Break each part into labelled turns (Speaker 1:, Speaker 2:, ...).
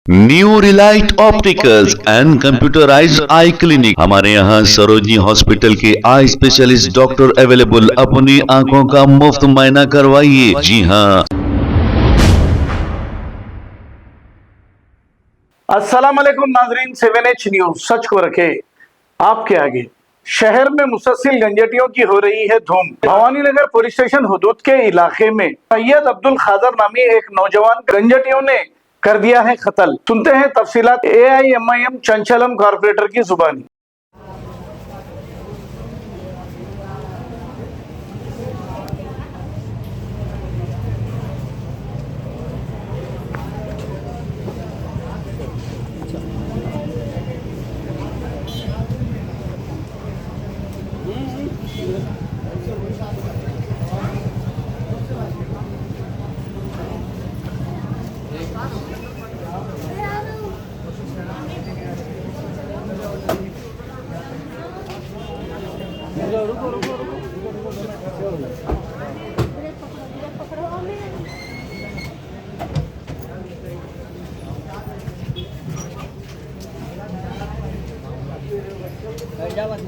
Speaker 1: New Relight opticals and computerised I clinic. हमारे यहाँ Sarojini hospital के आई स्पेशलिस्ट डॉक्टर अवेलेबल। अपनी आंखों का मुफ्त मुआयना करवाइए। जी हाँ।
Speaker 2: अस्सलाम वालेकुम नाजरीन, 7H न्यूज सच को रखे आपके आगे। शहर में मुसलसिल गंजटियों की हो रही है धूम। भवानी नगर पुलिस स्टेशन हुदूद के इलाके में सैयद अब्दुल खादर नामी एक नौजवान गंजटियों ने कर दिया है कत्ल। सुनते हैं तफसीलात AIMIM चंचलम कॉर्पोरेटर की जुबानी।
Speaker 3: भैया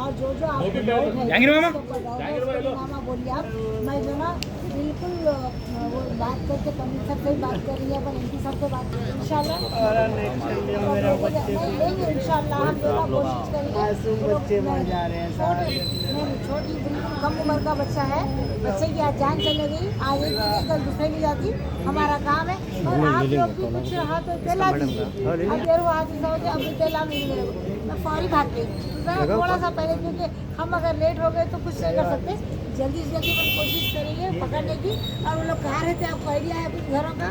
Speaker 4: और जो आप बोलिए आप, मैं जो ना बिल्कुल वो बात करके कमिश्नर सर से बात कर रही है, पर MP सर से बात करें इंशाल्लाह। इंशाल्लाह हम जो कोशिश करेंगे।
Speaker 5: बच्चे मर जा रहे हैं सारे।
Speaker 4: छोटी बिल्कुल कम उम्र का बच्चा है, बच्चे की आज जान चले गई। आज एक की कल दूसरे की जाती हमारा काम है। और आप लोग भी कुछ हाथ तेला दीजिए। अब देर हुआ हाथ समझे, अब तेला मिल गए, मैं फौरी भाग गई। तो थोड़ा सा पहले, क्योंकि हम अगर लेट हो गए तो कुछ नहीं कर सकते। जल्दी से जल्दी हम कोशिश करेंगे पकड़ने की। और वो लोग कहाँ रहते, आपको आइडिया है कुछ घरों का?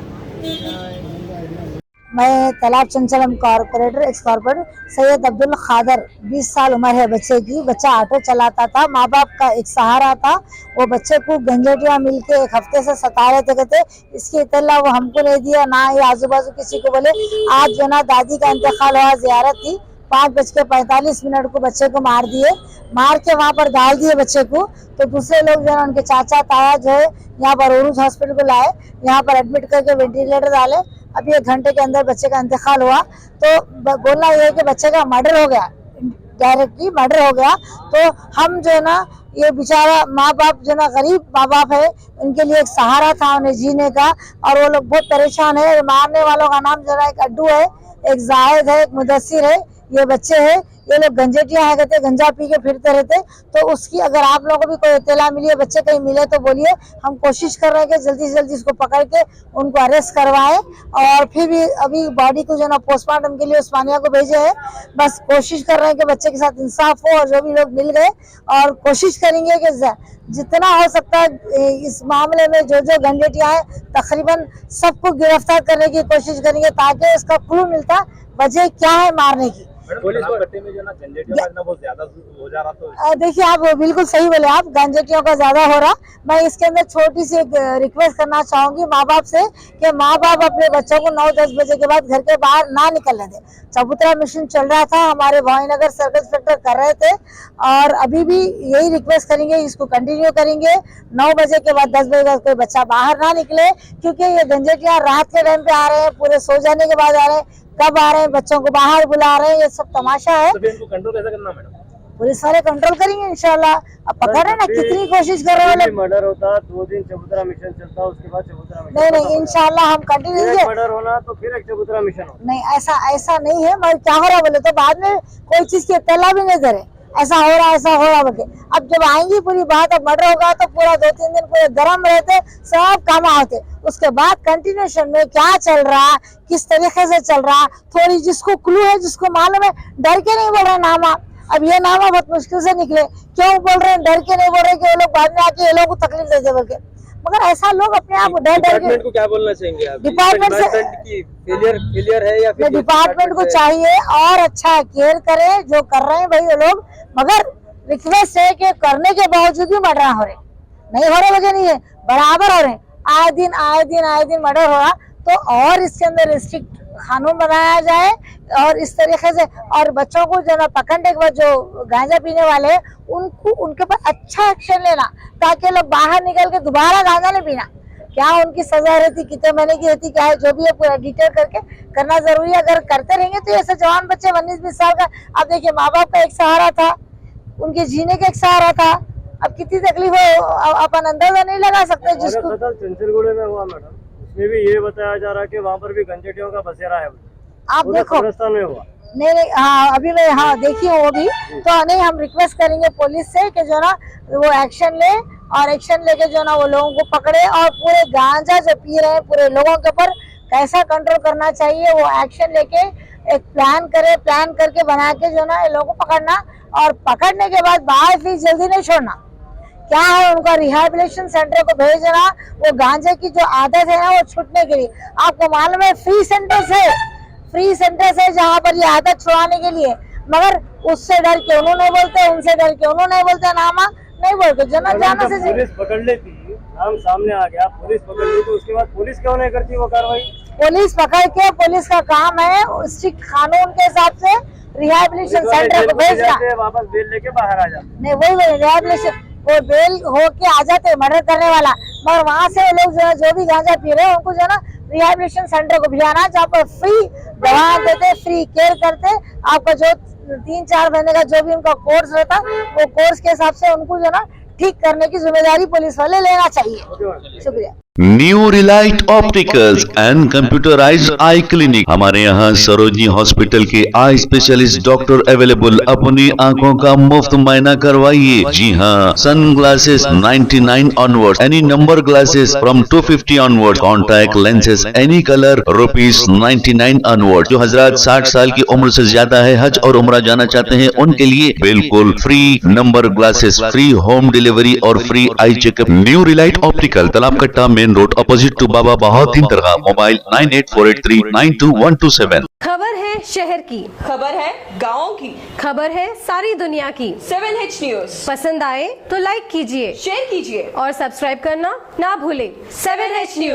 Speaker 4: मैं Talab Chanchalam corporator ex corporator Syed Abdul Khader, 20 साल उम्र है बच्चे की। बच्चा ऑटो चलाता था, माँ बाप का एक सहारा था। वो बच्चे को गंजटियाँ मिलके एक हफ्ते से सता रहे थे। कहते इसकी इत्तला वो हमको नहीं दिया, ना ही आजू बाजू किसी को बोले। आज जो ना दादी का इंतकाल हुआ, जियारत थी। 5:45 को बच्चे को मार दिए, मार के वहाँ पर डाल दिए बच्चे को। तो दूसरे लोग जो है उनके चाचा ताया जो है यहाँ पर उरूज हॉस्पिटल को लाए, यहाँ पर एडमिट करके वेंटिलेटर डाले। अभी 1 घंटे के अंदर बच्चे का इंतकाल हुआ। तो बोलना यह है कि बच्चे का मर्डर हो गया, डायरेक्टली मर्डर हो गया। तो हम जो है ना, ये बेचारा माँ बाप जो ना गरीब माँ बाप है, उनके लिए एक सहारा था उन्हें जीने का। और वो लोग बहुत परेशान है। मारने वालों का नाम जो है एक अड्डू है, एक जाहिद है, एक मुदस्सिर है। ये बच्चे हैं, ये लोग गंजटियाँ है कहते, गंजा पी के फिरते रहते। तो उसकी अगर आप लोगों को भी कोई इत्तला मिली है, बच्चे कहीं मिले तो बोलिए। हम कोशिश कर रहे हैं कि जल्दी से जल्दी इसको पकड़ के उनको अरेस्ट करवाएं। और फिर भी अभी बॉडी को जो ना पोस्टमार्टम के लिए उस्मानिया को भेजे हैं। बस कोशिश कर रहे हैं कि बच्चे के साथ इंसाफ हो। और जो भी लोग मिल गए, और कोशिश करेंगे कि जितना हो सकता है इस मामले में जो जो गंजटियाँ है तकरीबन सबको गिरफ्तार करने की कोशिश करेंगे, ताकि इसका क्लू मिलता वजह क्या है मारने की।
Speaker 3: पुलिस पट्टी में जो ना गंजटियां मारना बहुत ज्यादा हो जा रहा। तो
Speaker 4: देखिए, आप बिल्कुल सही बोले, आप गंजटियों का ज्यादा हो रहा। मैं इसके अंदर छोटी सी एक रिक्वेस्ट करना चाहूंगी माँ बाप से, कि माँ बाप अपने बच्चों को 9-10 बजे के बाद घर के बाहर ना निकलने दें। चबूतरा मिशन चल रहा था, हमारे भवानीनगर सर्कल इंस्पेक्टर कर रहे थे। और अभी भी यही रिक्वेस्ट करेंगे, इसको कंटिन्यू करेंगे। 9 बजे के बाद 10 बजे तक कोई बच्चा बाहर ना निकले, क्योंकि ये गंजटियाँ रात के टाइम पे आ रहे हैं, पूरे सो जाने के बाद आ रहे हैं, कब आ रहे हैं, बच्चों को बाहर बुला रहे हैं। ये सब तमाशा है।
Speaker 3: तो इनको कंट्रोल कैसे करना मैडम?
Speaker 4: पुलिस वाले कंट्रोल करेंगे इंशाल्लाह। अब पकड़ रहे ना कितनी कोशिश कर रहे हैं।
Speaker 5: मर्डर होता 2 दिन चबूतरा मिशन चलता, उसके बाद चबूतरा मिशन
Speaker 4: नहीं इंशाल्लाह हम कंटिन्यू।
Speaker 5: मर्डर होना तो फिर एक चबूतरा मिशन हो।
Speaker 4: नहीं, ऐसा नहीं है। मगर क्या हो रहा बोले तो बाद में कोई चीज की इत्तला भी नहीं दे रहे, ऐसा हो रहा बोले। अब जब आएंगी पूरी बात, अब मर्डर होगा तो पूरा 2-3 दिन पूरे गर्म रहते, सब काम होते। उसके बाद कंटिन्यूशन में क्या चल रहा, किस तरीके से चल रहा, थोड़ी जिसको क्लू है, जिसको मालूम है, डर के नहीं बोल रहे नामा। अब ये नामा बहुत मुश्किल से निकले। क्यों बोल रहे हैं? डर के नहीं बोल रहे कि वो लोग बाद में आके ये लोग को तकलीफ दे दे बोल के। मगर ऐसा लोग अपने आप डर के।
Speaker 3: डिपार्टमेंट को क्या बोलना चाहेंगे आप?
Speaker 4: डिपार्टमेंट से
Speaker 3: फेलियर है या फिर
Speaker 4: डिपार्टमेंट को चाहिए और अच्छा केयर करे जो कर रहे हैं भाई वो लोग। मगर रिक्वेस्ट है कि करने के बावजूद भी मर्डर हो रहे। नहीं हो रहे वजह नहीं है, बराबर हो रहे हैं। आए दिन मर्डर हो रहा, तो और इसके अंदर रिस्ट्रिक्ट कानून बनाया जाए और इस तरीके से, और बच्चों को जो ना पकड़ने के बाद जो गांजा पीने वाले हैं उनको उनके ऊपर अच्छा एक्शन लेना, ताकि लोग बाहर निकल के दोबारा गांजा नहीं पीना। क्या उनकी सजा रहती, कितने महीने की रहती, क्या है, जो भी है पूरा डिटेल करके करना जरूरी है। अगर करते रहेंगे तो ऐसे जवान बच्चे 19-20 साल का, अब देखिए माँ बाप का एक सहारा था, उनके जीने का एक सहारा था, अब कितनी तकलीफ हो अपन अंदाजा नहीं लगा सकते। जिसको
Speaker 5: चंचलगुड़े में हुआ मैडम, उसमें भी ये बताया जा रहा है कि वहाँ पर भी गंजेटियों का बसेरा है।
Speaker 4: आप देखो
Speaker 5: में हुआ
Speaker 4: नहीं, हाँ अभी मैं, हाँ देखिए वो भी तो नहीं, हम रिक्वेस्ट करेंगे पुलिस से कि जो ना वो एक्शन ले, और एक्शन लेके जो ना वो लोगों को पकड़े, और पूरे गांजा जो पी रहे हैं पूरे लोगों के ऊपर कैसा कंट्रोल करना चाहिए वो एक्शन लेके एक प्लान करे, प्लान करके बना के जो ना ये लोगों को पकड़ना, और पकड़ने के बाद बाहर फिर जल्दी नहीं छोड़ना। क्या है, उनका रिहैबिलिटेशन सेंटर को भेजना, वो गांजे की जो आदत है ना वो छूटने के लिए। आपको मालूम है फ्री सेंटर्स है जहाँ पर ये आदत छुड़ाने के लिए, मगर उससे डर के उन्होंने बोलते, उनसे डर के उन्होंने बोलते, नामा नहीं बोलते, जना जाना से
Speaker 5: पुलिस पकड़ लेती, नाम सामने आ गया, पुलिस पकड़ ली, तो उसके बाद पुलिस क्यों नहीं करती वो कार्रवाई?
Speaker 4: पुलिस पकड़ के, पुलिस का काम है स्ट्रिक्ट कानून के हिसाब से रिहैबिलिटेशन सेंटर को भेजना,
Speaker 5: वापस बेल लेके बाहर आ जाते।
Speaker 4: नहीं वही रिहैबिलिटेशन, वो बेल होके आ जाते मर्डर करने वाला, मगर वहाँ से वो लोग जो है जो भी गांजा पी रहे हैं उनको जो है ना रिहैबिलिटेशन सेंटर को भिजाना, जहाँ पर फ्री दवा देते, फ्री केयर करते। आपका जो 3-4 महीने का जो भी उनका कोर्स रहता, वो कोर्स के हिसाब से उनको जो ना ठीक करने की जिम्मेदारी पुलिस वाले लेना चाहिए। शुक्रिया।
Speaker 1: New Relight opticals and computerised I clinic, हमारे यहाँ सरोजनी हॉस्पिटल के आई स्पेशलिस्ट डॉक्टर अवेलेबल। अपनी आंखों का मुफ्त मायना करवाइए। जी हाँ, sun glasses 99 onward, any number glasses from 250 onward, contact lenses any colour ₹99 onward. जो हजरात 60 साल की उम्र से ज्यादा है, हज और उम्रा जाना चाहते हैं, उनके लिए बिल्कुल free number glasses, free home delivery और free eye checkup. New relight optical, Talab Katta, main road, opposite to Baba Bahauddin Dargah. Mobile 9848392127।
Speaker 6: खबर है शहर की,
Speaker 7: खबर है गाँव की,
Speaker 6: खबर है सारी दुनिया की।
Speaker 7: 7H न्यूज
Speaker 6: पसंद आए तो लाइक कीजिए,
Speaker 7: शेयर कीजिए
Speaker 6: और सब्सक्राइब करना ना भूलें।
Speaker 7: 7H news.